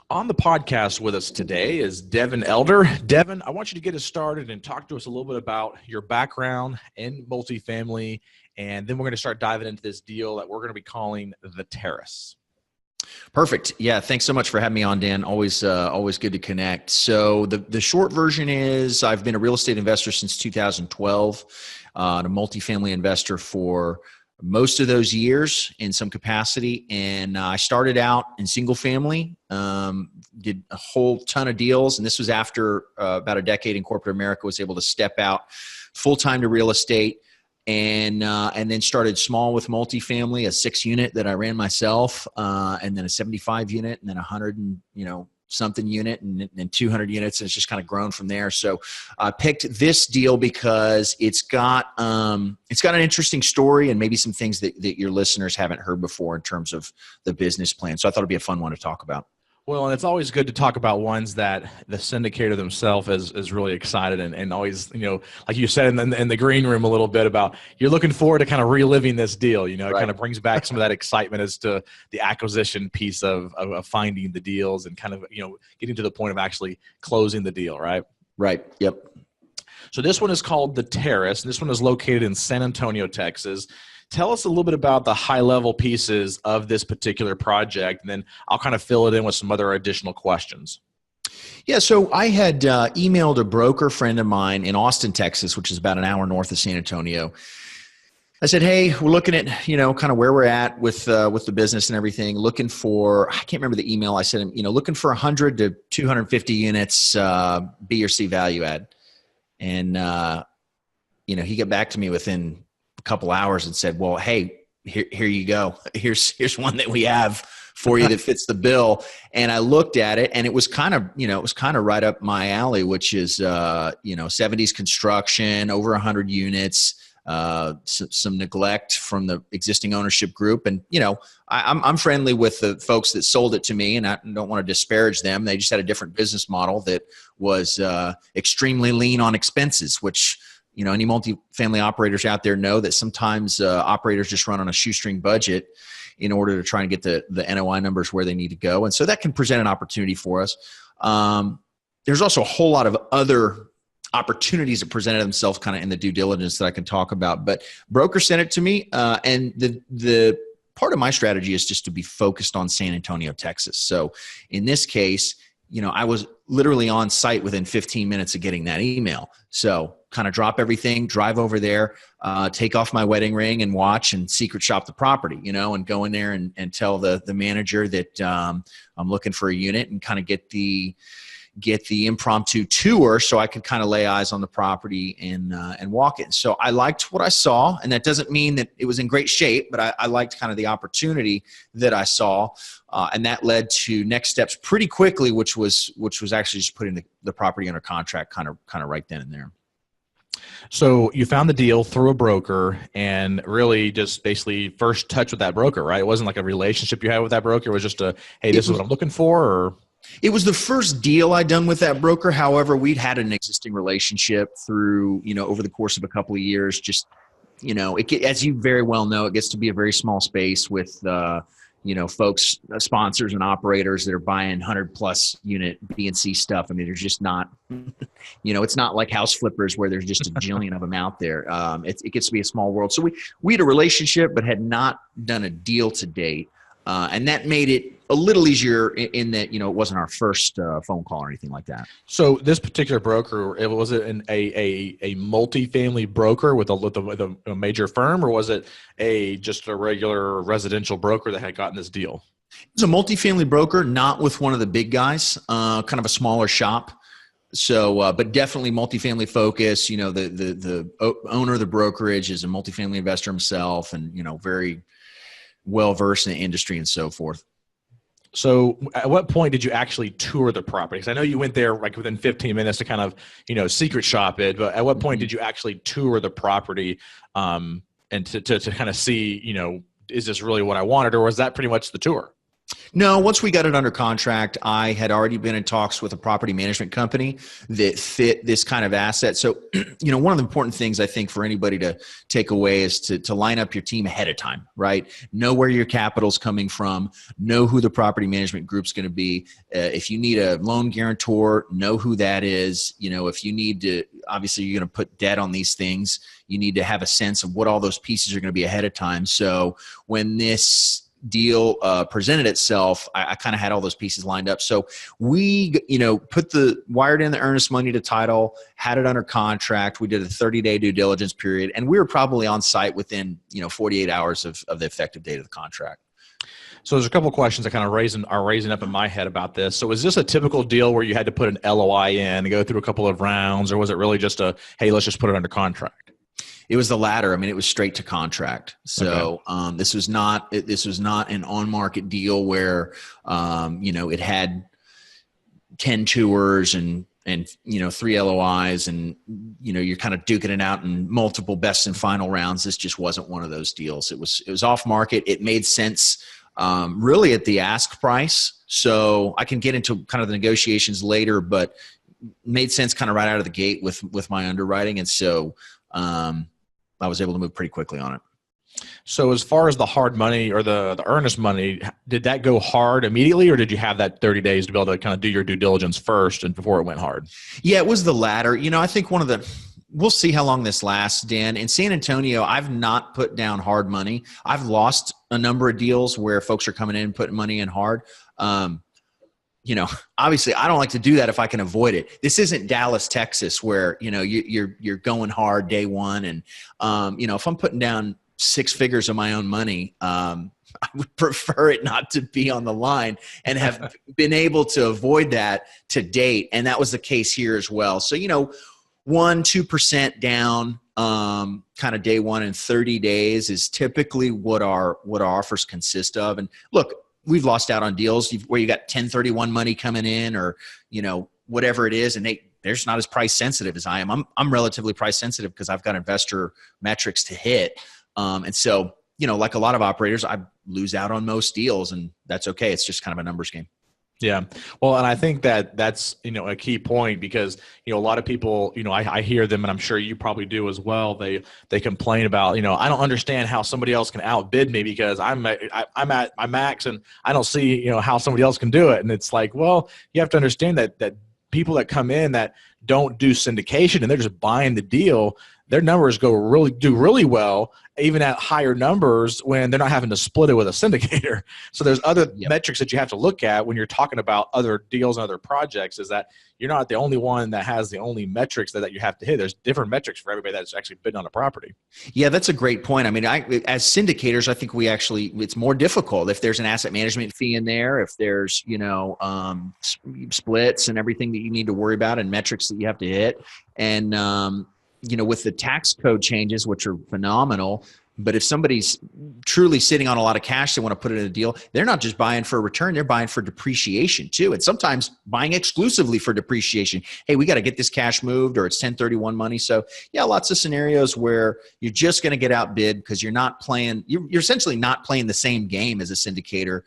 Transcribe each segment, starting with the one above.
On the podcast with us today is Devin Elder. Devin, I want you to get us started and talk to us a little bit about your background in multifamily, and then we're going to start diving into this deal that we're going to be calling the Terrace. Perfect. Yeah. Thanks so much for having me on, Dan. Always good to connect. So the short version is I've been a real estate investor since 2012, a multifamily investor for most of those years in some capacity. And I started out in single family, did a whole ton of deals. And this was after about a decade in corporate America, was able to step out full-time to real estate. And then started small with multifamily, a 6-unit that I ran myself, and then a 75 unit, and then 100 and something unit, and then 200 units, and it's just kind of grown from there. So I picked this deal because it's got an interesting story and maybe some things that your listeners haven't heard before in terms of the business plan. So I thought it'd be a fun one to talk about. Well, and it's always good to talk about ones that the syndicator themselves is really excited and always, like you said in the green room a little bit about you're looking forward to kind of reliving this deal. It Right. kind of brings back some of that excitement as to the acquisition piece of finding the deals and kind of, getting to the point of actually closing the deal, right? Right. Yep. So this one is called the Terrace, and this one is located in San Antonio, Texas. Tell us a little bit about the high-level pieces of this particular project, and then I'll kind of fill it in with some other additional questions. Yeah, so I had emailed a broker friend of mine in Austin, Texas, which is about an hour north of San Antonio. I said, hey, we're looking at, kind of where we're at with the business and everything, looking for, I can't remember the email. I said, looking for 100 to 250 units, B or C value add. And, he got back to me within couple hours and said, well, hey, here you go. Here's one that we have for you that fits the bill. And I looked at it and it was kind of, right up my alley, which is, 70s construction, over 100 units, some neglect from the existing ownership group. And, I'm friendly with the folks that sold it to me, and I don't want to disparage them. They just had a different business model that was extremely lean on expenses, which, any multifamily operators out there know that sometimes operators just run on a shoestring budget in order to try and get the NOI numbers where they need to go. And so that can present an opportunity for us. There's also a whole lot of other opportunities that presented themselves kind of in the due diligence that I can talk about. But broker sent it to me, and the part of my strategy is just to be focused on San Antonio, Texas. So in this case, I was literally on site within 15 minutes of getting that email. So kind of drop everything, drive over there, take off my wedding ring and watch and secret shop the property, and go in there and tell the manager that I'm looking for a unit and kind of get the impromptu tour so I could kind of lay eyes on the property and walk it. So I liked what I saw, and that doesn't mean that it was in great shape, but I liked kind of the opportunity that I saw. And that led to next steps pretty quickly, which was actually just putting the property under contract kind of right then and there. So you found the deal through a broker and really just basically first touch with that broker, right? It wasn't like a relationship you had with that broker. It was just hey, this is what I'm looking for, or? It was the first deal I'd done with that broker. However, we'd had an existing relationship through, over the course of a couple of years. Just, as you very well know, it gets to be a very small space with, folks, sponsors and operators that are buying 100+ unit B and C stuff. I mean, there's just not, it's not like house flippers where there's just a jillion of them out there. It gets to be a small world. So we had a relationship, but had not done a deal to date. And that made it a little easier in that, it wasn't our first phone call or anything like that. So this particular broker, was it a multifamily broker with a major firm, or was it just a regular residential broker that had gotten this deal? It was a multifamily broker, not with one of the big guys, kind of a smaller shop. So, but definitely multifamily focus. The owner of the brokerage is a multifamily investor himself, and very well-versed in the industry and so forth. So at what point did you actually tour the property? Because I know you went there like within 15 minutes to kind of, secret shop it. But at what point did you actually tour the property and to kind of see, is this really what I wanted? Or was that pretty much the tour? No, once we got it under contract, I had already been in talks with a property management company that fit this kind of asset. So, one of the important things I think for anybody to take away is to line up your team ahead of time, right? Know where your capital's coming from, know who the property management group's going to be. If you need a loan guarantor, know who that is. If you need to, obviously you're going to put debt on these things. You need to have a sense of what all those pieces are going to be ahead of time. So when this deal presented itself, I kind of had all those pieces lined up. So we, wired in the earnest money to title, had it under contract. We did a 30-day due diligence period, and we were probably on site within, 48 hours of the effective date of the contract. So there's a couple of questions that kind of are raising up in my head about this. So is this a typical deal where you had to put an LOI in and go through a couple of rounds, or was it really just hey, let's just put it under contract? It was the latter. I mean, it was straight to contract. So okay. This was not an on-market deal where it had 10 tours and 3 LOIs and you're kind of duking it out in multiple best and final rounds. This just wasn't one of those deals. It was off market. It made sense really at the ask price. So I can get into kind of the negotiations later, but made sense kind of right out of the gate with my underwriting. And so I was able to move pretty quickly on it. So as far as the hard money or the earnest money, did that go hard immediately, or did you have that 30 days to be able to kind of do your due diligence first and before it went hard? Yeah, it was the latter. I think we'll see how long this lasts, Dan. In San Antonio, I've not put down hard money. I've lost a number of deals where folks are coming in and putting money in hard. Obviously I don't like to do that if I can avoid it. This isn't Dallas, Texas, where, you're going hard day one. And, if I'm putting down 6 figures of my own money, I would prefer it not to be on the line, and have been able to avoid that to date. And that was the case here as well. So, 1-2% down, kind of day one in 30 days is typically what our offers consist of. And look, we've lost out on deals where you got 1031 money coming in, or, whatever it is. And they're just not as price sensitive as I am. I'm relatively price sensitive because I've got investor metrics to hit. And so, like a lot of operators, I lose out on most deals, and that's okay. It's just kind of a numbers game. Yeah. Well, and I think that's, a key point, because, a lot of people, I hear them, and I'm sure you probably do as well. They complain about, I don't understand how somebody else can outbid me because I'm at my max and I don't see, how somebody else can do it. And it's like, well, you have to understand that people that come in that don't do syndication and they're just buying the deal, their numbers do really well, even at higher numbers, when they're not having to split it with a syndicator. So there's other metrics that you have to look at when you're talking about other deals and other projects, is that you're not the only one that has the only metrics that you have to hit. There's different metrics for everybody that's actually bidding on a property. Yeah, that's a great point. I mean, as syndicators, I think it's more difficult if there's an asset management fee in there, if there's, splits and everything that you need to worry about and metrics that you have to hit. And, with the tax code changes, which are phenomenal, but if somebody's truly sitting on a lot of cash, they want to put it in a deal, they're not just buying for a return, they're buying for depreciation too. And sometimes buying exclusively for depreciation. Hey, we got to get this cash moved, or it's 1031 money. So yeah, lots of scenarios where you're just going to get outbid because you're essentially not playing the same game as a syndicator,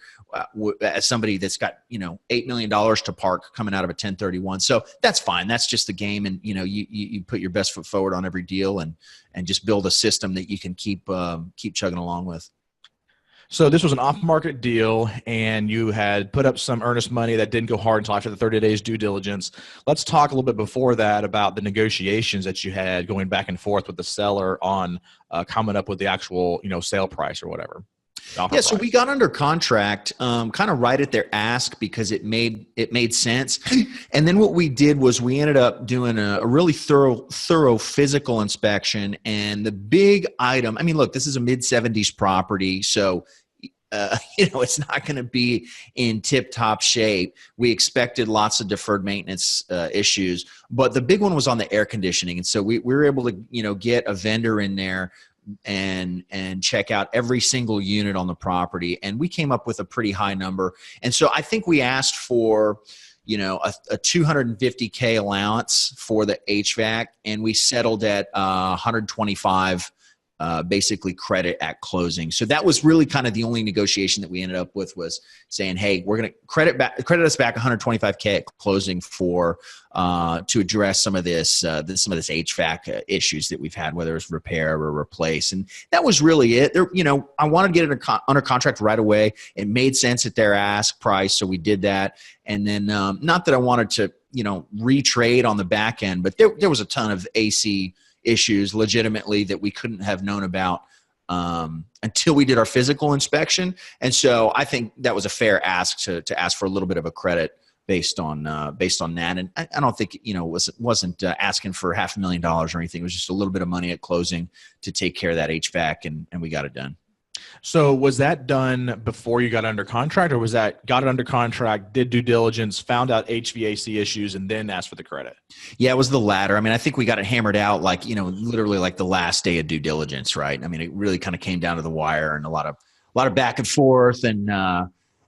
as somebody that's got, $8 million to park coming out of a 1031. So that's fine. That's just the game. And, you put your best foot forward on every deal and just build a system that you can keep chugging along with. So this was an off-market deal, and you had put up some earnest money that didn't go hard until after the 30 days due diligence. Let's talk a little bit before that about the negotiations that you had going back and forth with the seller on coming up with the actual, sale price or whatever. Yeah, so we got under contract kind of right at their ask because it made sense. And then what we did was we ended up doing a really thorough physical inspection. And the big item, I mean, look, this is a mid-70s property, so it's not going to be in tip-top shape. We expected lots of deferred maintenance issues, but the big one was on the air conditioning. And so we were able to, get a vendor in there and check out every single unit on the property. And we came up with a pretty high number. And so I think we asked for, a $250K allowance for the HVAC, and we settled at 125 basically credit at closing. So that was really kind of the only negotiation that we ended up with, was saying, hey, we're going to credit us back $125K at closing for to address some of this HVAC issues that we've had, whether it's repair or replace. And that was really it. I wanted to get it under contract right away. It made sense at their ask price, so we did that. And then not that I wanted to retrade on the back end, but there was a ton of AC issues legitimately that we couldn't have known about until we did our physical inspection. And so I think that was a fair ask to ask for a little bit of a credit based on that. And I don't think, wasn't asking for $500,000 or anything. It was just a little bit of money at closing to take care of that HVAC, and we got it done. So was that done before you got under contract, or was that got it under contract, did due diligence, found out HVAC issues, and then asked for the credit? Yeah, it was the latter. I mean, I think we got it hammered out literally like the last day of due diligence, right? I mean, it really kind of came down to the wire, and a lot of back and forth, and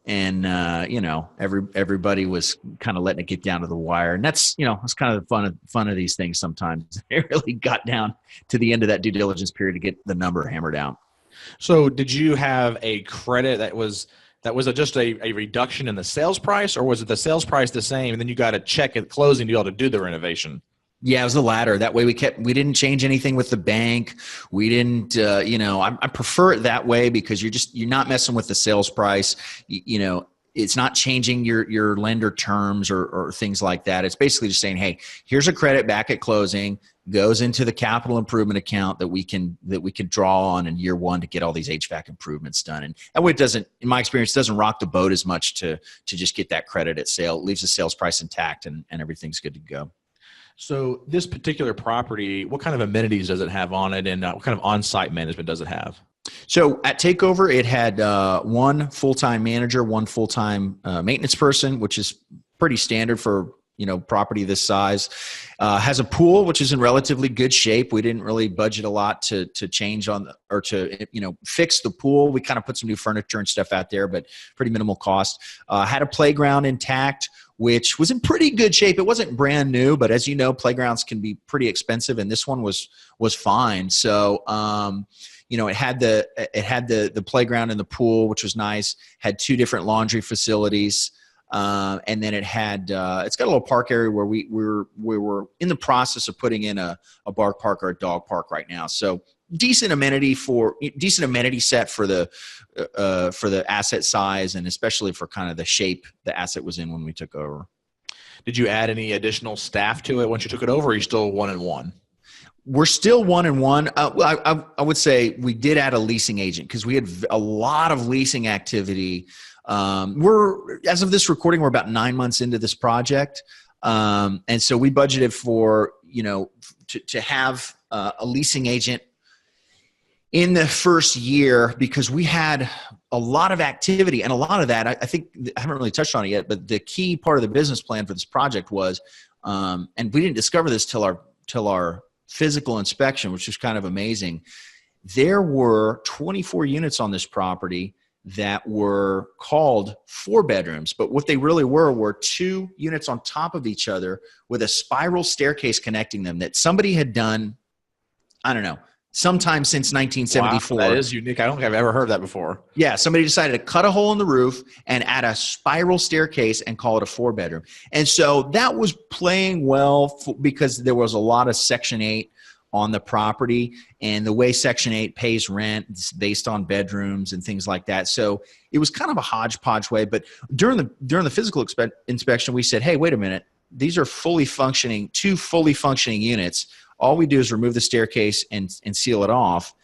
everybody was kind of letting it get down to the wire. And that's, it's kind of the fun of these things sometimes. It really got down to the end of that due diligence period to get the number hammered out. So did you have a credit that was just a reduction in the sales price, or was it the sales price the same and then you got a check at closing to be able to do the renovation? Yeah, it was the latter. That way we didn't change anything with the bank. We didn't, I prefer it that way because you're not messing with the sales price. It's not changing your lender terms or things like that. It's basically just saying, hey, here's a credit back at closing, goes into the capital improvement account that we can draw on in year one to get all these HVAC improvements done. And that way it doesn't, in my experience, doesn't rock the boat as much to just get that credit at sale. It leaves the sales price intact and everything's good to go. So this particular property, what kind of amenities does it have on it, and what kind of on-site management does it have? So at takeover, it had one full-time manager, one full-time maintenance person, which is pretty standard for property this size. Has a pool, which is in relatively good shape. We didn't really budget a lot to change to fix the pool. We kind of put some new furniture and stuff out there, but pretty minimal cost. Had a playground intact, which was in pretty good shape. It wasn't brand new, but as you know, playgrounds can be pretty expensive, and this one was fine. So it had the playground and the pool, which was nice. Had two different laundry facilities. And then it's got a little park area where we were in the process of putting in a bark park or a dog park right now. So decent amenity set for the asset size, and especially for kind of the shape the asset was in when we took over. Did you add any additional staff to it once you took it over, or are you still 1-1? We're still 1-1. I would say we did add a leasing agent because we had a lot of leasing activity. As of this recording, we're about 9 months into this project. And so we budgeted for, to have a leasing agent in the first year because we had a lot of activity, and a lot of that, I think I haven't really touched on it yet, but the key part of the business plan for this project was, and we didn't discover this till our physical inspection, which was kind of amazing. There were 24 units on this property that were called 4 bedrooms, but what they really were 2 units on top of each other with a spiral staircase connecting them that somebody had done, I don't know, sometime since 1974. Wow, that is unique. I don't think I've ever heard that before. Yeah, somebody decided to cut a hole in the roof and add a spiral staircase and call it a 4 bedroom. And so that was playing well because there was a lot of Section 8 on the property, and the way Section 8 pays rent is based on bedrooms and things like that. So it was kind of a hodgepodge way. But during the physical inspection, we said, hey, wait a minute. These are 2 fully functioning units. All we do is remove the staircase and seal it off,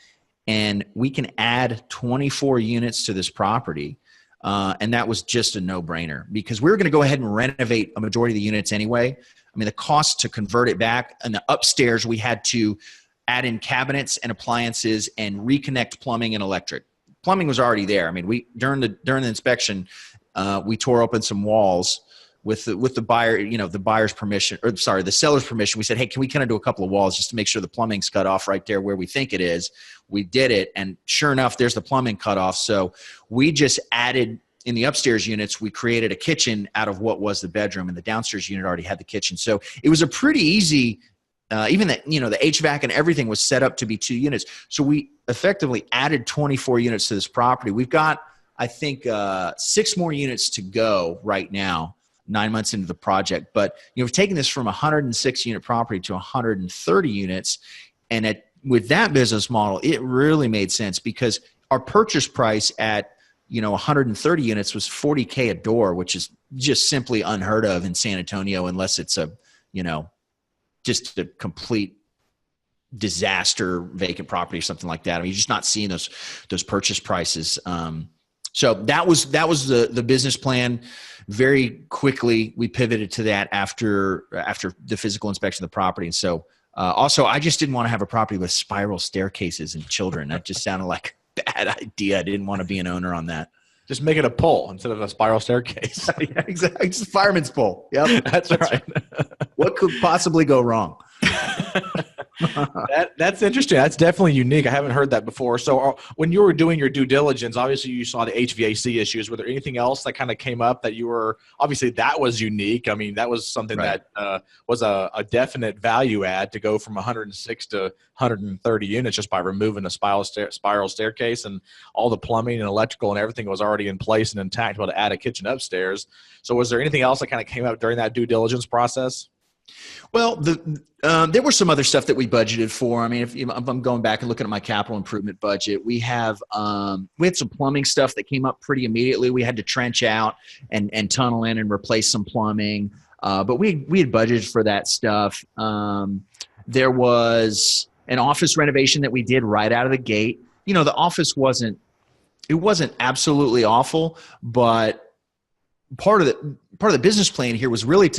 and we can add 24 units to this property. And that was just a no-brainer because we were going to go ahead and renovate a majority of the units anyway. I mean, the cost to convert it back, and the upstairs, we had to add in cabinets and appliances and reconnect plumbing and electric. Plumbing was already there. I mean, during the inspection, we tore open some walls with the buyer, the buyer's permission, or sorry, the seller's permission. We said, hey, can we kind of do a couple of walls just to make sure the plumbing's cut off right there where we think it is? We did it, and sure enough, there's the plumbing cut off. So we just added. In the upstairs units, we created a kitchen out of what was the bedroom, and the downstairs unit already had the kitchen. So it was a pretty easy even that, the HVAC and everything was set up to be 2 units. So we effectively added 24 units to this property. We've got, I think, 6 more units to go right now, 9 months into the project. But, we've taken this from a 106 unit property to 130 units. And with that business model, it really made sense because our purchase price at, 130 units was $40K a door, which is just simply unheard of in San Antonio, unless it's a, just a complete disaster vacant property or something like that. I mean, you're just not seeing those purchase prices. So that was the business plan. Very quickly, we pivoted to that after the physical inspection of the property. And so also, I just didn't want to have a property with spiral staircases and children. That just sounded like a bad idea. I didn't want to be an owner on that. Just make it a pole instead of a spiral staircase. Yeah, exactly. It's a fireman's pole. Yep. That's right. What could possibly go wrong? That's interesting. That's definitely unique. I haven't heard that before. So when you were doing your due diligence, obviously you saw the HVAC issues. Were there anything else that kind of came up that you were – obviously that was unique. I mean, that was something that was a definite value add to go from 106 to 130 units just by removing a spiral staircase, and all the plumbing and electrical and everything was already in place and intact, able to add a kitchen upstairs. So was there anything else that kind of came up during that due diligence process? Well, there was some other stuff that we budgeted for. I mean, if I'm going back and looking at my capital improvement budget, we had some plumbing stuff that came up pretty immediately. We had to trench out and tunnel in and replace some plumbing, but we had budgeted for that stuff. There was an office renovation that we did right out of the gate. The office wasn't absolutely awful, but part of the business plan here was really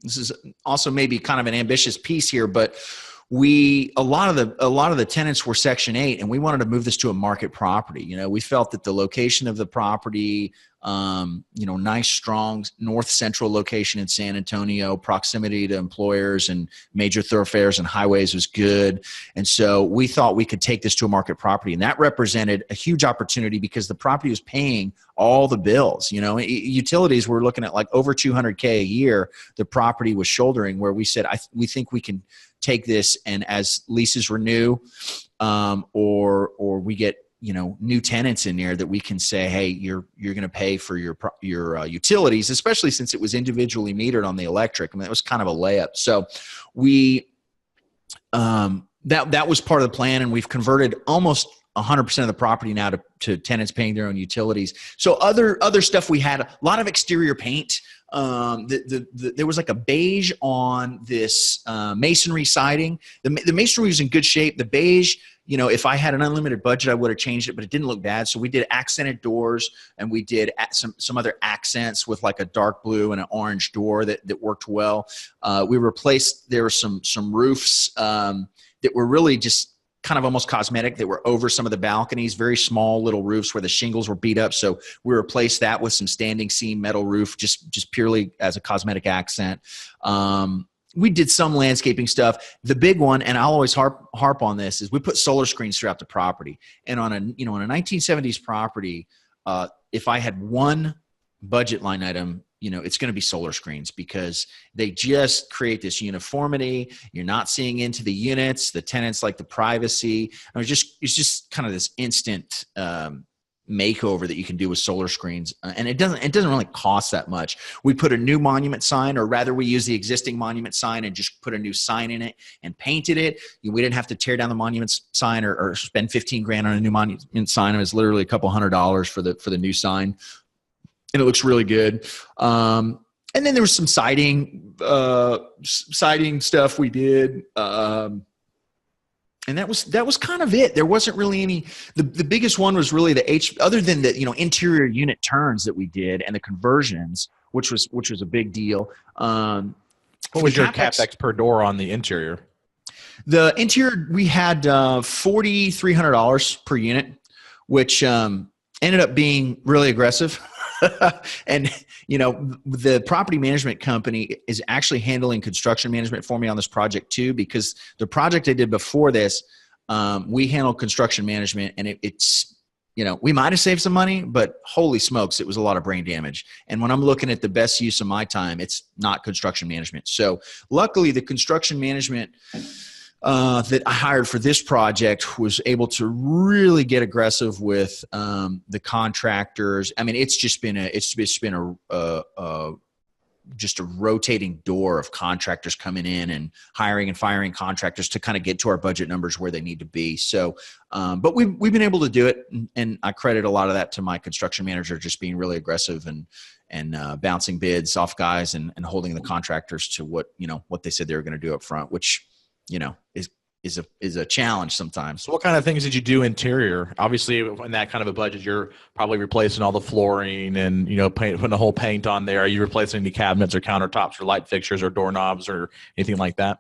this is also maybe kind of an ambitious piece here, but a lot of the tenants were Section 8, and we wanted to move this to a market property. We felt that the location of the property, nice, strong, north central location in San Antonio, proximity to employers and major thoroughfares and highways was good. And so we thought we could take this to a market property, and that represented a huge opportunity because the property was paying all the bills. Utilities were looking at like over $200K a year. The property was shouldering, where we said, we think we can take this, and as leases renew, or we get new tenants in there, that we can say, hey, you're going to pay for your utilities, especially since it was individually metered on the electric. I mean, it was kind of a layup. So we that was part of the plan, and we've converted almost 100% of the property now to tenants paying their own utilities. So other stuff, we had a lot of exterior paint. There was like a beige on this masonry siding. The masonry was in good shape. The beige, if I had an unlimited budget, I would have changed it, but it didn't look bad. So we did accented doors, and we did some other accents with like a dark blue and an orange door that worked well. We replaced, there were some roofs that were really just kind of almost cosmetic, that were over some of the balconies, very small little roofs where the shingles were beat up. So we replaced that with some standing seam metal roof, just purely as a cosmetic accent. We did some landscaping stuff. The big one, and I'll always harp on this, is we put solar screens throughout the property. And on a 1970s property, if I had one budget line item, it's going to be solar screens, because they just create this uniformity. You're not seeing into the units. The tenants like the privacy. It's just kind of this instant makeover that you can do with solar screens, and it doesn't really cost that much. We put a new monument sign, or rather, we use the existing monument sign and just put a new sign in it and painted it. We didn't have to tear down the monument sign or spend $15,000 on a new monument sign. It was literally a couple $100 for the new sign. And it looks really good. And then there was some siding stuff we did. And that was kind of it. There wasn't really any, the biggest one was really other than the, interior unit turns that we did and the conversions, which was a big deal. What was your CapEx per door on the interior? The interior, we had $4,300 per unit, which ended up being really aggressive. And, the property management company is actually handling construction management for me on this project too, because the project I did before this, we handled construction management, and we might have saved some money, but holy smokes, it was a lot of brain damage. And when I'm looking at the best use of my time, it's not construction management. So luckily the construction management that I hired for this project was able to really get aggressive with the contractors. I mean, it's just been just a rotating door of contractors coming in and hiring and firing contractors to kind of get to our budget numbers where they need to be. So, but we've been able to do it, and I credit a lot of that to my construction manager just being really aggressive and bouncing bids off guys and holding the contractors to what they said they were going to do up front, which is a challenge sometimes. So what kind of things did you do interior? Obviously, in that kind of a budget, you're probably replacing all the flooring and, putting a whole paint on there. Are you replacing any cabinets or countertops or light fixtures or doorknobs or anything like that?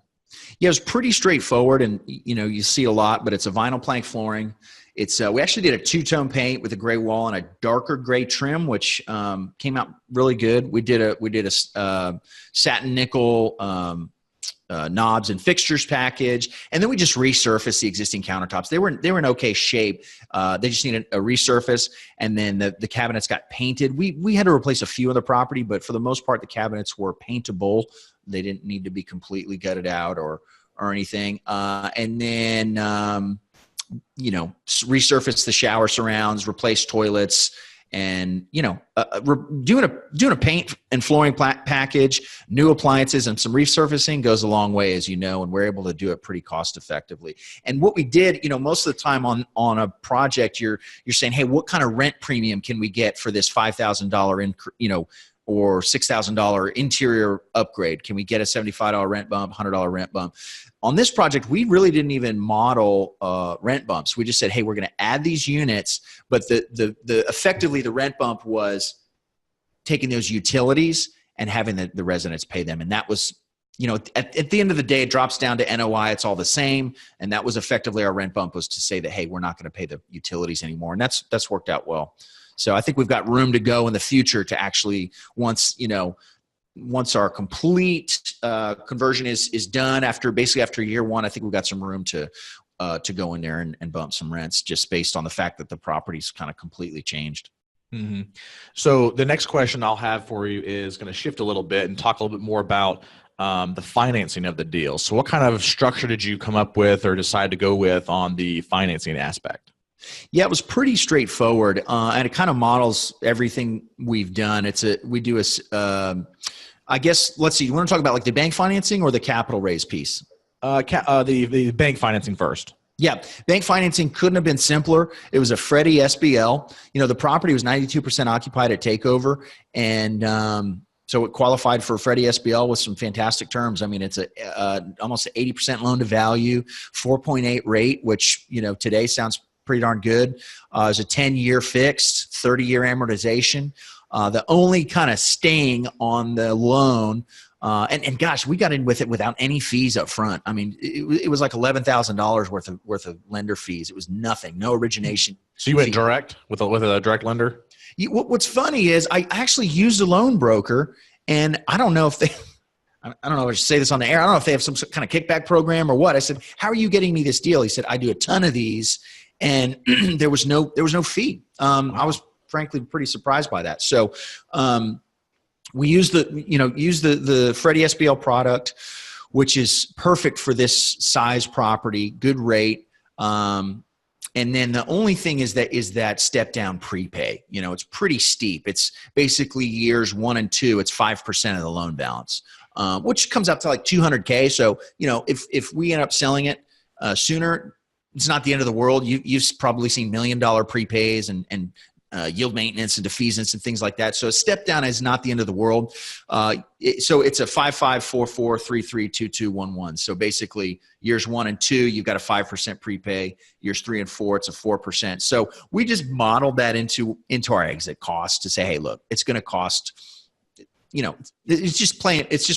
Yeah, it's pretty straightforward, and, you see a lot, but it's a vinyl plank flooring. It's we actually did a two-tone paint with a gray wall and a darker gray trim, which came out really good. We did a satin nickel knobs and fixtures package, and then we just resurfaced the existing countertops. They were in okay shape. They just needed a resurface, and then the cabinets got painted. We had to replace a few of the property, but for the most part, the cabinets were paintable. They didn't need to be completely gutted out or anything. And then resurface the shower surrounds, replace toilets. And, doing a paint and flooring package, new appliances, and some resurfacing goes a long way, as you know, and we're able to do it pretty cost effectively. And what we did, most of the time on a project, you're saying, hey, what kind of rent premium can we get for this $5,000 or $6,000 interior upgrade? Can we get a $75 rent bump, $100 rent bump? On this project, we really didn't even model rent bumps. We just said, hey, we're going to add these units, but the effectively the rent bump was taking those utilities and having the residents pay them. And that was, at the end of the day, it drops down to NOI. It's all the same. And that was effectively our rent bump, was to say that, hey, we're not going to pay the utilities anymore. And that's worked out well. So I think we've got room to go in the future to actually, once our complete conversion is done, after year one, I think we've got some room to go in there and bump some rents, just based on the fact that the property's kind of completely changed. Mm-hmm. So the next question I'll have for you is going to shift a little bit and talk a little bit more about the financing of the deal. So what kind of structure did you come up with or decide to go with on the financing aspect? Yeah, it was pretty straightforward, and it kind of models everything we've done. I guess, let's see, you want to talk about like the bank financing or the capital raise piece? The bank financing first. Yeah, bank financing couldn't have been simpler. It was a Freddie SBL. The property was 92% occupied at takeover, and so it qualified for Freddie SBL with some fantastic terms. I mean, it's almost 80% loan to value, 4.8 rate, which today sounds pretty darn good. It's a 10-year fixed, 30-year amortization. The only kind of sting on the loan, and gosh, we got in with it without any fees up front. I mean, it was like $11,000 worth of lender fees. It was nothing, no origination. So you went direct with a direct lender? What's funny is I actually used a loan broker, and I don't know if they – I don't know if I should say this on the air. I don't know if they have some kind of kickback program or what. I said, how are you getting me this deal? He said, I do a ton of these. And there was no fee. I was frankly pretty surprised by that. So we used the Freddie SBL product, which is perfect for this size property, good rate. And then the only thing is that step down prepay. It's pretty steep. It's basically years 1 and 2. It's 5% of the loan balance, which comes out to like $200K. So if we end up selling it sooner, it's not the end of the world. You've probably seen $1 million prepays and yield maintenance and defeasance and things like that. So a step down is not the end of the world. So it's a 5.544332211. So basically years 1 and 2, you've got a 5% prepay. Years 3 and 4, it's a 4%. So we just modeled that into our exit cost to say, hey, look, it's going to cost, it's just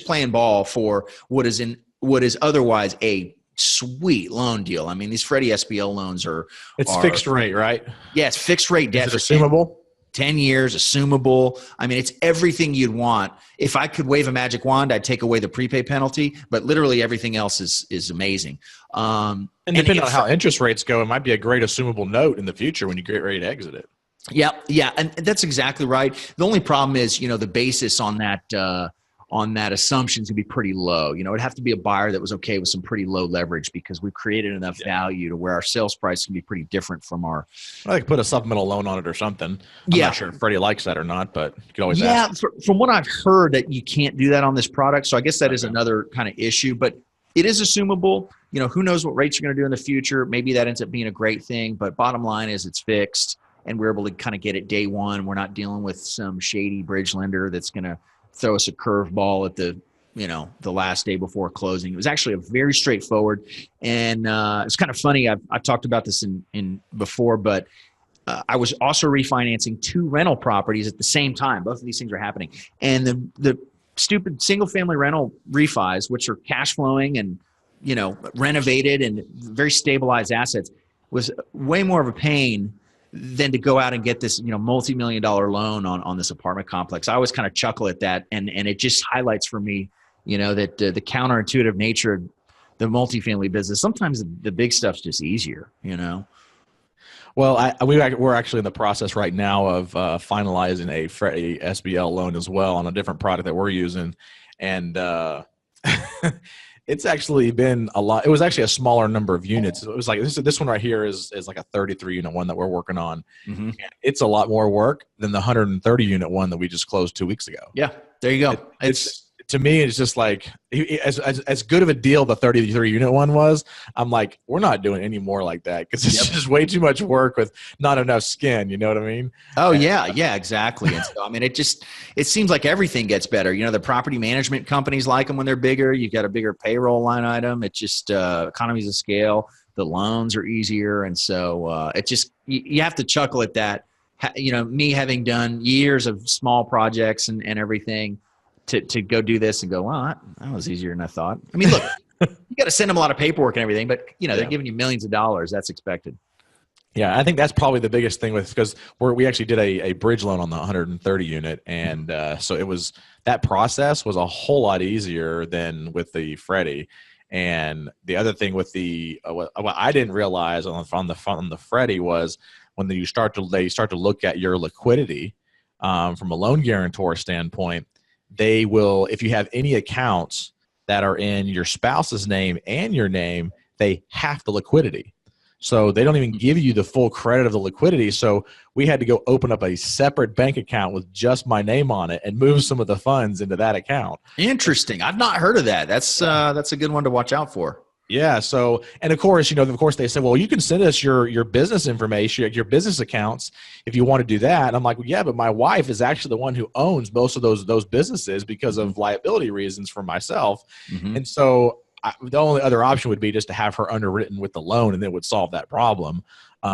playing ball for what is otherwise a sweet loan deal. I mean, these Freddie SBL loans it's fixed rate, right? Yeah, it's fixed rate debt. Is it assumable? 10 years, assumable. I mean, it's everything you'd want. If I could wave a magic wand, I'd take away the prepay penalty, but literally everything else is amazing. And depending on how interest rates go, it might be a great assumable note in the future when you get ready to exit it. Yeah, and that's exactly right. The only problem is, the basis on that assumption is going to be pretty low. It'd have to be a buyer that was okay with some pretty low leverage, because we've created enough value to where our sales price can be pretty different from our. I could put a supplemental loan on it or something. I'm not sure if Freddie likes that or not, but you could always ask. From what I've heard, that you can't do that on this product. So I guess that is another kind of issue, but it is assumable. Who knows what rates you're going to do in the future. Maybe that ends up being a great thing, but bottom line is it's fixed, and we're able to kind of get it day one. We're not dealing with some shady bridge lender that's going to throw us a curveball at the last day before closing. It was actually a very straightforward, and it's kind of funny. I've talked about this in before, but I was also refinancing 2 rental properties at the same time. Both of these things are happening, and the stupid single family rental refis, which are cash flowing and renovated and very stabilized assets, was way more of a pain than to go out and get this, multi-million-dollar loan on this apartment complex. I always kind of chuckle at that. And it just highlights for me, that the counterintuitive nature of the multifamily business. Sometimes the big stuff's just easier, Well, we're actually in the process right now of finalizing a Freddie SBL loan as well on a different product that we're using. And it's actually been a lot. It was actually a smaller number of units. It was like this one right here is like a 33 unit one that we're working on. Mm-hmm. And it's a lot more work than the 130 unit one that we just closed 2 weeks ago. Yeah, there you go. It's to me, it's just like as good of a deal the 33 unit one was. I'm like, we're not doing any more like that, because it's just way too much work with not enough skin. You know what I mean? Oh yeah, exactly. And so, I mean, it seems like everything gets better. The property management companies like them when they're bigger. You've got a bigger payroll line item. It's just economies of scale. The loans are easier, and so it just you have to chuckle at that. Me having done years of small projects and everything. To go do this and go, well, that was easier than I thought. I mean, look, you got to send them a lot of paperwork and everything, but they're giving you millions of dollars. That's expected. Yeah, I think that's probably the biggest thing because we actually did a bridge loan on the 130 unit, and so that process was a whole lot easier than with the Freddie. And the other thing with what I didn't realize on the Freddie was when they start to look at your liquidity from a loan guarantor standpoint. They will, if you have any accounts that are in your spouse's name and your name, they have the liquidity. So they don't even give you the full credit of the liquidity. So we had to go open up a separate bank account with just my name on it and move some of the funds into that account. Interesting. I've not heard of that. That's a good one to watch out for. Yeah. So, and of course they said, well, you can send us your business information, your business accounts if you want to do that. And I'm like, well, yeah, but my wife is actually the one who owns most of those businesses because of liability reasons for myself. Mm-hmm. And so the only other option would be just to have her underwritten with the loan, and it would solve that problem,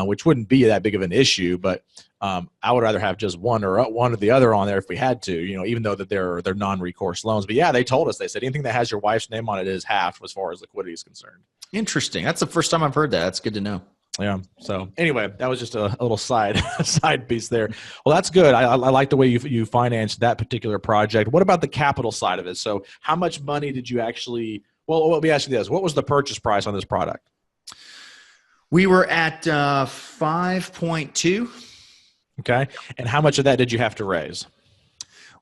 which wouldn't be that big of an issue. But I would rather have just one or the other on there if we had to, even though that they're non-recourse loans. But yeah, they told us, they said anything that has your wife's name on it is half as far as liquidity is concerned. Interesting. That's the first time I've heard that. That's good to know. Yeah. So anyway, that was just a little side piece there. Well, that's good. I like the way you financed that particular project. What about the capital side of it? So how much money did you actually, well, let me ask you this. What was the purchase price on this product? We were at 5.2. Okay. And how much of that did you have to raise?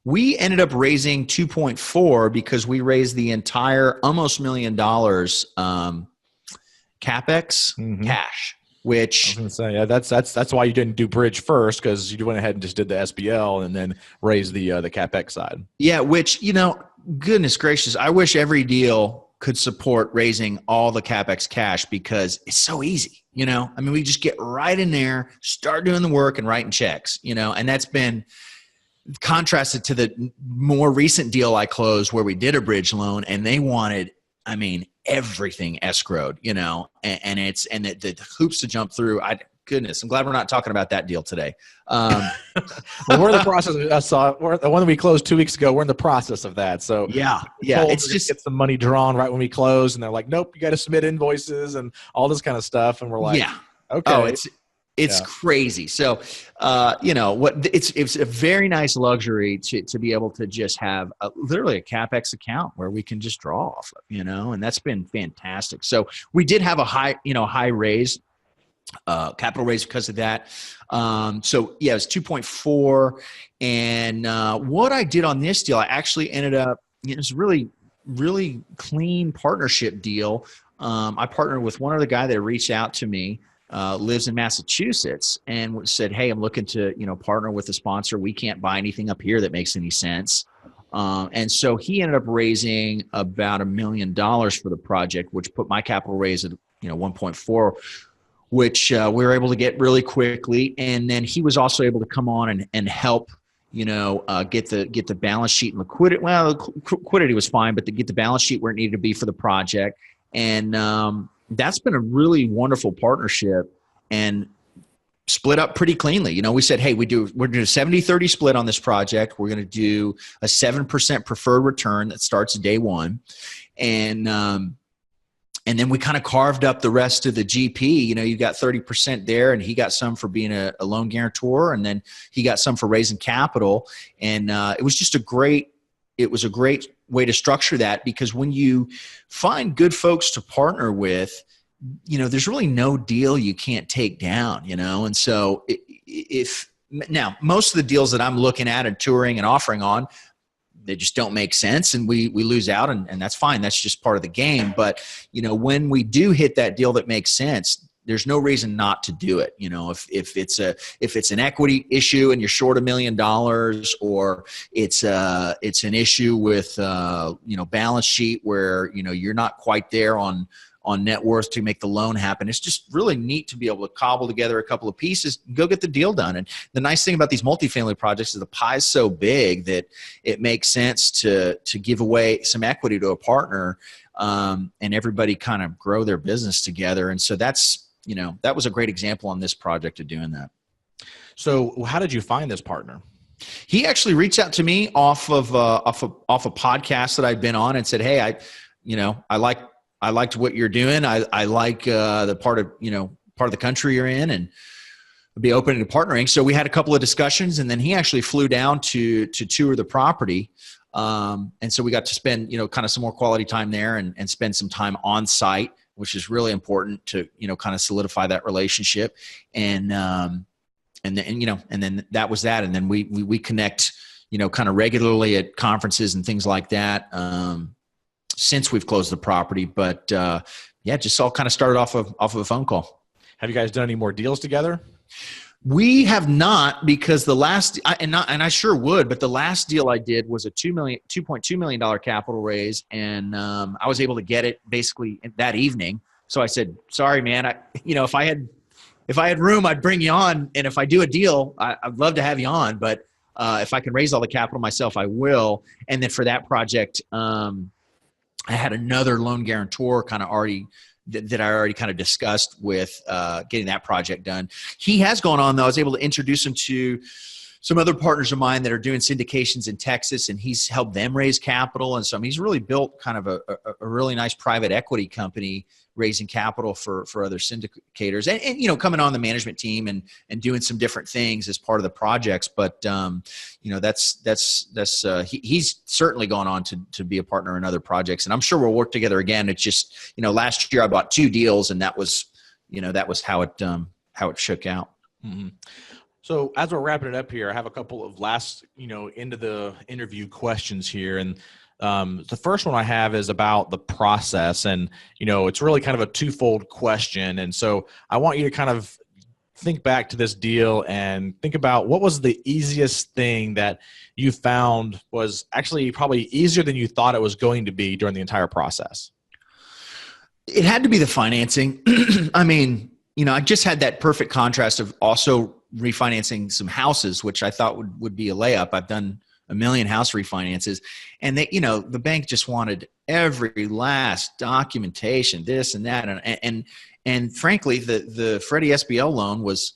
We ended up raising 2.4 because we raised the entire almost $1 million CapEx cash. Which I was going to say, yeah, that's why you didn't do bridge first, because you went ahead and just did the SBL and then raised the CapEx side. Yeah, which goodness gracious, I wish every deal could support raising all the CapEx cash because it's so easy. I mean, we just get right in there, start doing the work and writing checks. And that's been contrasted to the more recent deal I closed where we did a bridge loan and they wanted, I mean, everything escrowed, and the hoops to jump through. Goodness, I'm glad we're not talking about that deal today. Well, we're in the process. The one that we closed 2 weeks ago. We're in the process of that. So yeah, it's just get some money drawn right when we close, and they're like, "Nope, you got to submit invoices and all this kind of stuff." And we're like, "Yeah, okay." Oh, It's Yeah. crazy. So, it's a very nice luxury to be able to just have literally a CapEx account where we can just draw off of, and that's been fantastic. So we did have a high raise, capital raise because of that. So yeah, it was 2.4. And what I did on this deal, I actually ended up, it was really, really clean partnership deal. I partnered with one other guy that reached out to me, lives in Massachusetts, and said, hey, I'm looking to, partner with a sponsor. We can't buy anything up here that makes any sense. And so he ended up raising about $1 million for the project, which put my capital raise at, 1.4, which we were able to get really quickly. And then he was also able to come on and help, get the balance sheet and liquidity. Well, liquidity was fine, but to get the balance sheet where it needed to be for the project. And that's been a really wonderful partnership and split up pretty cleanly. We said, hey, we're doing a 70-30 split on this project. We're going to do a 7% preferred return that starts day one. And then we kind of carved up the rest of the GP. You got 30% there, and he got some for being a loan guarantor, and then he got some for raising capital. And it was a great way to structure that, because when you find good folks to partner with, there's really no deal you can't take down, And so now most of the deals that I'm looking at and touring and offering on, they just don't make sense, and we lose out, and that's fine. That's just part of the game. But, when we do hit that deal that makes sense, there's no reason not to do it. If it's an equity issue and you're short $1 million, or it's an issue with, balance sheet where, you're not quite there on net worth to make the loan happen. It's just really neat to be able to cobble together a couple of pieces, go get the deal done. And the nice thing about these multifamily projects is the pie is so big that it makes sense to give away some equity to a partner, and everybody kind of grow their business together. And so that was a great example on this project of doing that. So how did you find this partner? He actually reached out to me off of a podcast that I'd been on and said, hey, I liked what you're doing. I like the part of the country you're in, and be open to partnering. So we had a couple of discussions, and then he actually flew down to tour the property. And so we got to spend, kind of some more quality time there and spend some time on site, which is really important to, kind of solidify that relationship. And then that was that. And then we connect, kind of regularly at conferences and things like that. Since we've closed the property, but just all kind of started off of a phone call. Have you guys done any more deals together? We have not, because I sure would, but the last deal I did was a $2.2 million capital raise, and I was able to get it basically that evening. So I said, sorry, man, if I had room, I'd bring you on, and if I do a deal, I'd love to have you on, but if I can raise all the capital myself, I will. And then for that project, I had another loan guarantor kind of already that I already kind of discussed with getting that project done. He has gone on, though. I was able to introduce him to some other partners of mine that are doing syndications in Texas, and he's helped them raise capital. And so he's really built kind of a really nice private equity company raising capital for other syndicators, and coming on the management team and doing some different things as part of the projects. But he's certainly gone on to be a partner in other projects, and I'm sure we'll work together again. It's just, last year I bought 2 deals, and that was how it shook out. Mm-hmm. So as we're wrapping it up here, I have a couple of last, into the interview questions here. And the first one I have is about the process, and, it's really kind of a twofold question. And so I want you to kind of think back to this deal and think about what was the easiest thing that you found was actually probably easier than you thought it was going to be during the entire process. It had to be the financing. I mean, I just had that perfect contrast of also refinancing some houses, which I thought would be a layup. I've done 1 million house refinances, and they, the bank just wanted every last documentation, this and that. And frankly, the Freddie SBL loan was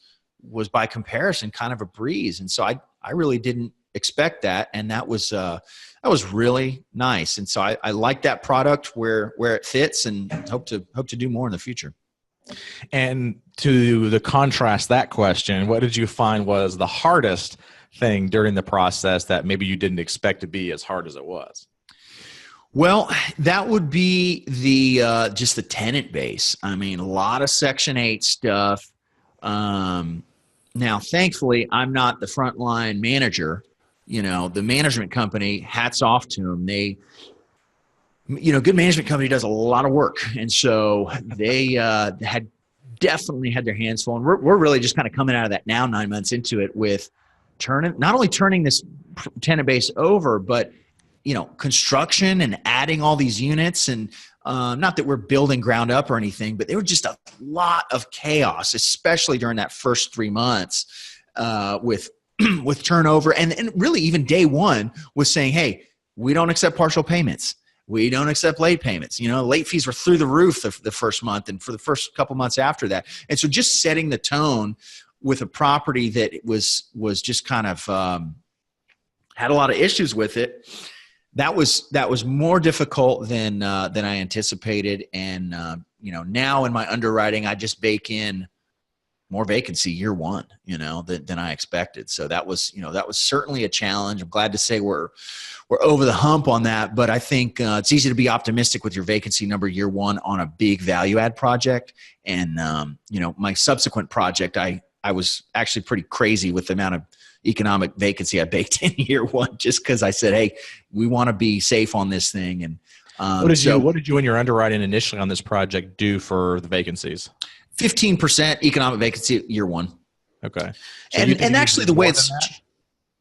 by comparison kind of a breeze. And so I really didn't expect that. And that was really nice. And so I like that product where it fits, and hope to do more in the future. And to the contrast that question, what did you find was the hardest thing during the process that maybe you didn't expect to be as hard as it was? Well, that would be the just the tenant base. I mean, a lot of Section 8 stuff. Now, thankfully, I'm not the frontline manager. The management company, hats off to them. They, good management company does a lot of work. And so they had definitely had their hands full. And we're really just kind of coming out of that now, 9 months into it, with not only turning this tenant base over, but construction and adding all these units. And not that we're building ground up or anything, but there was just a lot of chaos, especially during that first 3 months with with turnover. And really even day one was saying, hey, we don't accept partial payments. We don't accept late payments. Late fees were through the roof the first month and for the first couple months after that. And so just setting the tone with a property that was just kind of had a lot of issues with it. That was more difficult than I anticipated. And now in my underwriting, I just bake in more vacancy year one, than I expected. So that was certainly a challenge. I'm glad to say we're over the hump on that, but I think it's easy to be optimistic with your vacancy number year one on a big value add project. And my subsequent project, I was actually pretty crazy with the amount of economic vacancy I baked in year one, just because I said, hey, we want to be safe on this thing. And what did you in your underwriting initially on this project do for the vacancies? 15% economic vacancy year one. Okay. So and actually the way it's,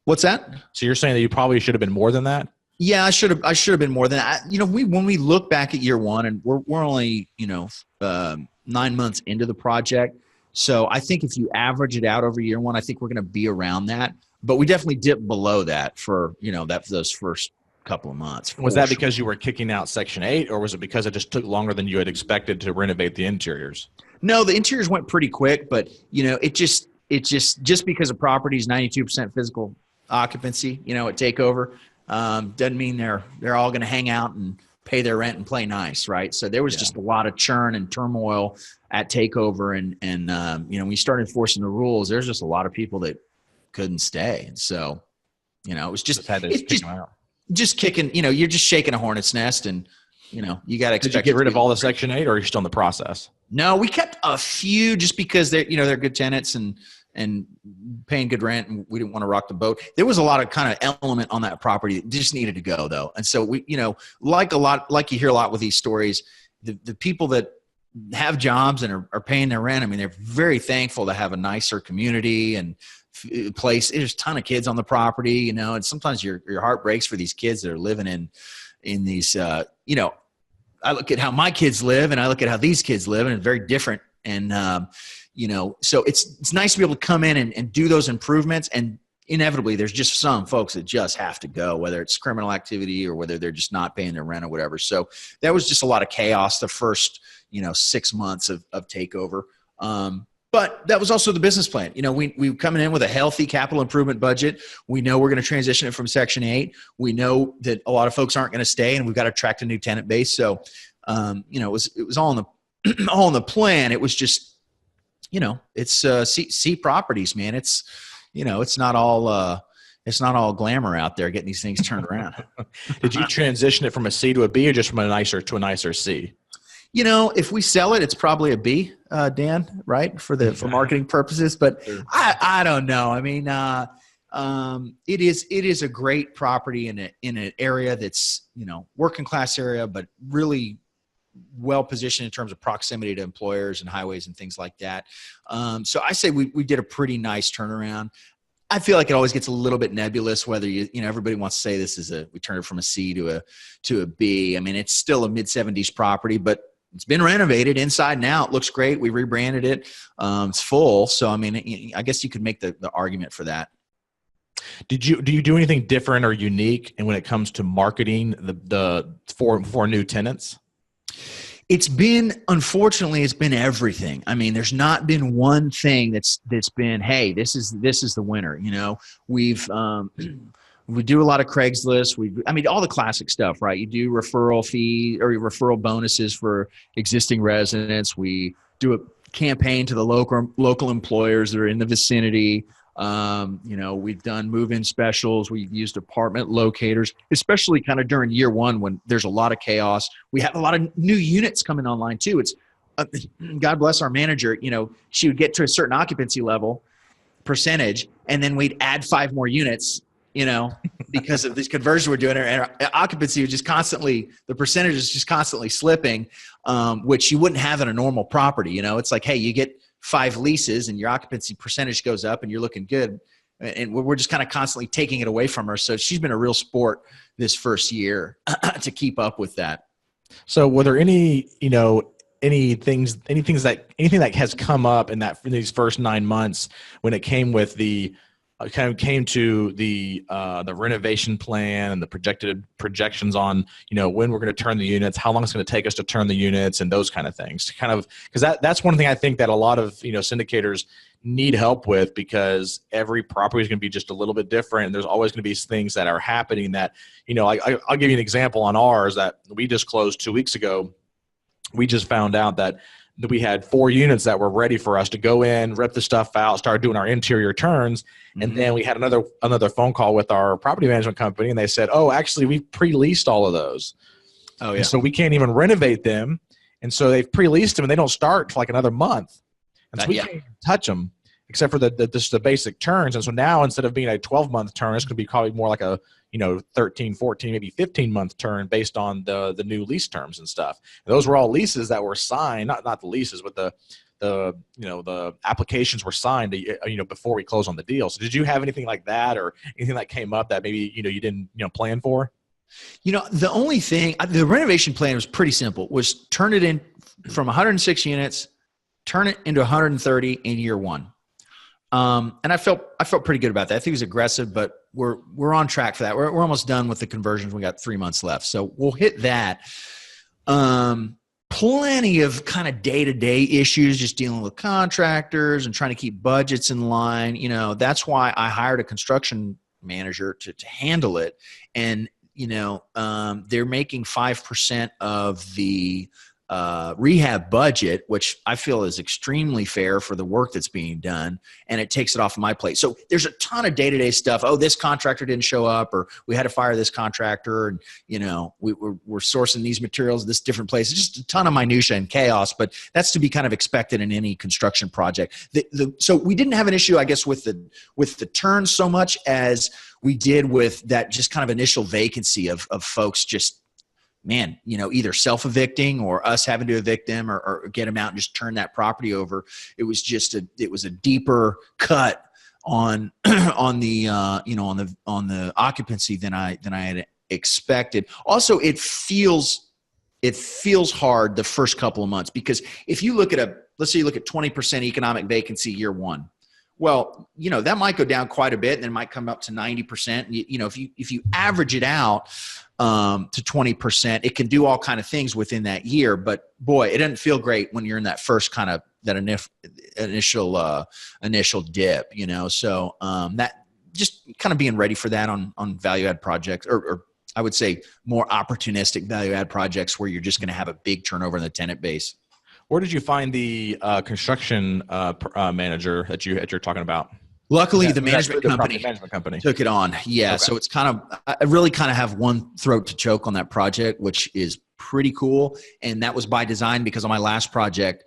what's that? So you're saying that you probably should have been more than that? Yeah, I should have been more than that. When we look back at year one, and we're only 9 months into the project, so I think if you average it out over year one, I think we're going to be around that. But we definitely dipped below that for those first couple of months. Was that because you were kicking out Section 8, or was it because it just took longer than you had expected to renovate the interiors? No, the interiors went pretty quick, but it just because a property is 92% physical occupancy, at takeover, doesn't mean they're all going to hang out and pay their rent and play nice, right? So there was just a lot of churn and turmoil at takeover, and when you start enforcing the rules, there's just a lot of people that couldn't stay, and so it was just kicking. You're just shaking a hornet's nest, and you got to expect. Did you get rid of all the Section 8, or are you still in the process? No, we kept a few just because they're good tenants and paying good rent, and we didn't want to rock the boat. There was a lot of kind of element on that property that just needed to go, though. And so we, like you hear a lot with these stories, the people that have jobs and are paying their rent, I mean, they're very thankful to have a nicer community and place. There's a ton of kids on the property, and sometimes your heart breaks for these kids that are living in these, I look at how my kids live and I look at how these kids live, and it's very different. And, so it's nice to be able to come in and do those improvements. And inevitably there's just some folks that just have to go, whether it's criminal activity or whether they're just not paying their rent or whatever. So that was just a lot of chaos the first, 6 months of takeover. But that was also the business plan. We coming in with a healthy capital improvement budget. We know we're going to transition it from Section 8. We know that a lot of folks aren't going to stay, and we've got to attract a new tenant base. So, it was all in the all in the plan. It was just, it's C properties, man. It's it's not all glamour out there getting these things turned around. Did you transition it from a C to a B, or just from a nicer to a nicer C? If we sell it, it's probably a B, Dan, right? For marketing purposes, but sure. I don't know. I mean, it is a great property in an area that's, working class area, but really well positioned in terms of proximity to employers and highways and things like that. So I say we did a pretty nice turnaround. I feel like it always gets a little bit nebulous whether everybody wants to say this is we turned it from a C to a B. I mean, it's still a mid-70s property, but it's been renovated inside and out. It looks great. We rebranded it. It's full. So, I mean, I guess you could make the argument for that. Do you do anything different or unique when it comes to marketing for new tenants? Unfortunately, it's been everything. I mean, there's not been one thing that's been, hey, this is the winner. We do a lot of Craigslist. All the classic stuff, right? You do referral fee or referral bonuses for existing residents. We do campaign to the local employers that are in the vicinity. We've done move-in specials. We've used apartment locators, especially kind of during year one when there's a lot of chaos. We have a lot of new units coming online too. It's God bless our manager. She would get to a certain occupancy level percentage, and then we'd add 5 more units, because of this conversion we're doing, and our occupancy was the percentage is just constantly slipping, which you wouldn't have in a normal property. It's like, hey, you get 5 leases and your occupancy percentage goes up and you're looking good. And we're just kind of constantly taking it away from her. So she's been a real sport this first year to keep up with that. So were there anything that has come up in these first 9 months when it came with the renovation plan and the projections on, when we're going to turn the units, how long it's going to take us to turn the units, and those kind of things, because that's one thing I think that a lot of, syndicators need help with, because every property is going to be just a little bit different. And there's always going to be things that are happening that, I'll give you an example on ours that we just closed 2 weeks ago. We just found out that we had 4 units that were ready for us to go in, rip the stuff out, start doing our interior turns. Mm-hmm. And then we had another phone call with our property management company, and they said, oh, actually, we've pre-leased all of those. Oh, yeah. And so we can't even renovate them. And so they've pre-leased them, and they don't start for like another month. And so we can't even touch them except for the basic turns. And so now, instead of being a 12-month turn, it's going to be probably more like a 13, 14, maybe 15-month turn based on the new lease terms and stuff. And those were all leases that were signed, not the leases, but the applications were signed, before we closed on the deal. So did you have anything like that, or anything that came up that maybe, you didn't, plan for? The only thing, the renovation plan was pretty simple, was turn it in from 106 units, turn it into 130 in year one. And I felt pretty good about that. I think it was aggressive, but we're on track for that. We're almost done with the conversions. We got 3 months left, so we'll hit that. Plenty of kind of day-to-day issues, just dealing with contractors and trying to keep budgets in line. That's why I hired a construction manager to handle it. And they're making 5% of the rehab budget, which I feel is extremely fair for the work that's being done, and it takes it off of my plate. So there's a ton of day-to-day stuff. Oh, this contractor didn't show up, or we had to fire this contractor, and we're sourcing these materials at this different place. It's just a ton of minutia and chaos, but that's to be kind of expected in any construction project. So we didn't have an issue, I guess, with the turn so much as we did with that just kind of initial vacancy of folks just, either self-evicting or us having to evict them or get them out and just turn that property over. It was just a deeper cut on the occupancy than I had expected. Also, it feels hard the first couple of months, because if you look at let's say you look at 20% economic vacancy year one. Well, that might go down quite a bit, and then might come up to 90%. If you average it out to 20%, it can do all kind of things within that year. But boy, it doesn't feel great when you're in that first kind of that initial dip. So that just kind of being ready for that on value add projects, or I would say more opportunistic value add projects where you're just going to have a big turnover in the tenant base. Where did you find the construction manager that you're talking about? Luckily, the management company took it on. Yeah, okay. So it's I really kind of have one throat to choke on that project, which is pretty cool. And that was by design, because on my last project,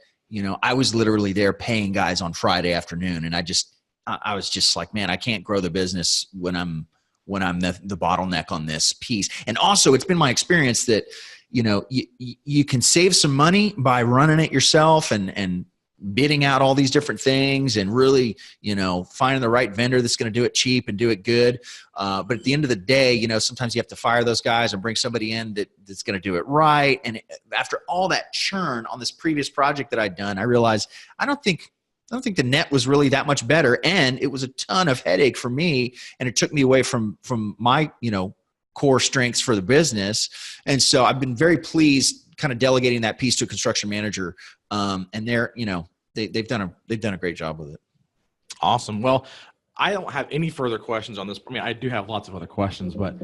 I was literally there paying guys on Friday afternoon, and I was just like, man, I can't grow the business when I'm the bottleneck on this piece. And also, it's been my experience that you can save some money by running it yourself and bidding out all these different things and really, finding the right vendor that's going to do it cheap and do it good. But at the end of the day, sometimes you have to fire those guys and bring somebody in that's going to do it right. And after all that churn on this previous project that I'd done, I realized I don't think the net was really that much better. And it was a ton of headache for me. And it took me away from my, core strengths for the business. And so I've been very pleased kind of delegating that piece to a construction manager. And they've done a great job with it. Awesome. Well, I don't have any further questions on this. I mean, I do have lots of other questions, but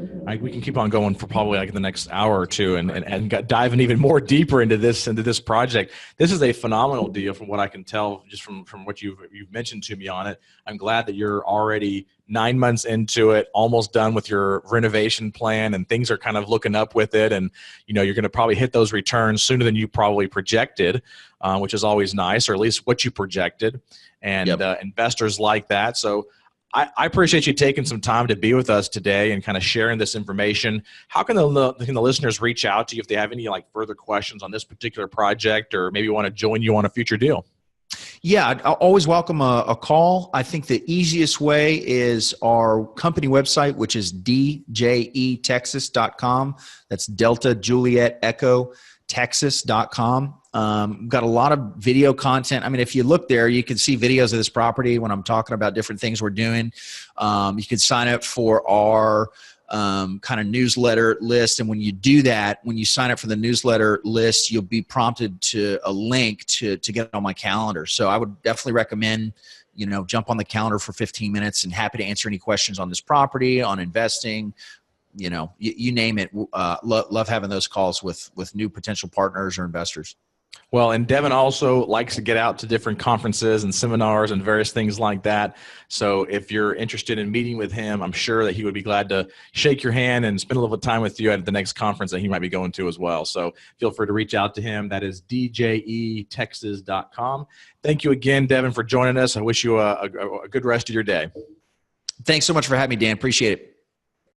we can keep on going for probably like the next hour or two and diving even more deeper into this project. This is a phenomenal deal from what I can tell just from what you've mentioned to me on it. I'm glad that you're already 9 months into it, almost done with your renovation plan, and things are kind of looking up with it. And, you're going to probably hit those returns sooner than you probably projected, which is always nice, or at least what you projected. And investors like that. So I appreciate you taking some time to be with us today and kind of sharing this information. How can the listeners reach out to you if they have any further questions on this particular project, or maybe want to join you on a future deal? Yeah, I'd always welcome a call. I think the easiest way is our company website, which is DJETexas.com. That's Delta Juliet Echo Texas.com. Got a lot of video content. I mean, if you look there, you can see videos of this property when I'm talking about different things we're doing. You can sign up for our kind of newsletter list. And when you do that, when you sign up for the newsletter list, you'll be prompted to a link to get on my calendar. So I would definitely recommend, jump on the calendar for 15 minutes, and happy to answer any questions on this property, on investing, you name it. Love having those calls with new potential partners or investors. Well, and Devin also likes to get out to different conferences and seminars and various things like that. So if you're interested in meeting with him, I'm sure that he would be glad to shake your hand and spend a little time with you at the next conference that he might be going to as well. So feel free to reach out to him. That is DJETexas.com. Thank you again, Devin, for joining us. I wish you a good rest of your day. Thanks so much for having me, Dan. Appreciate it.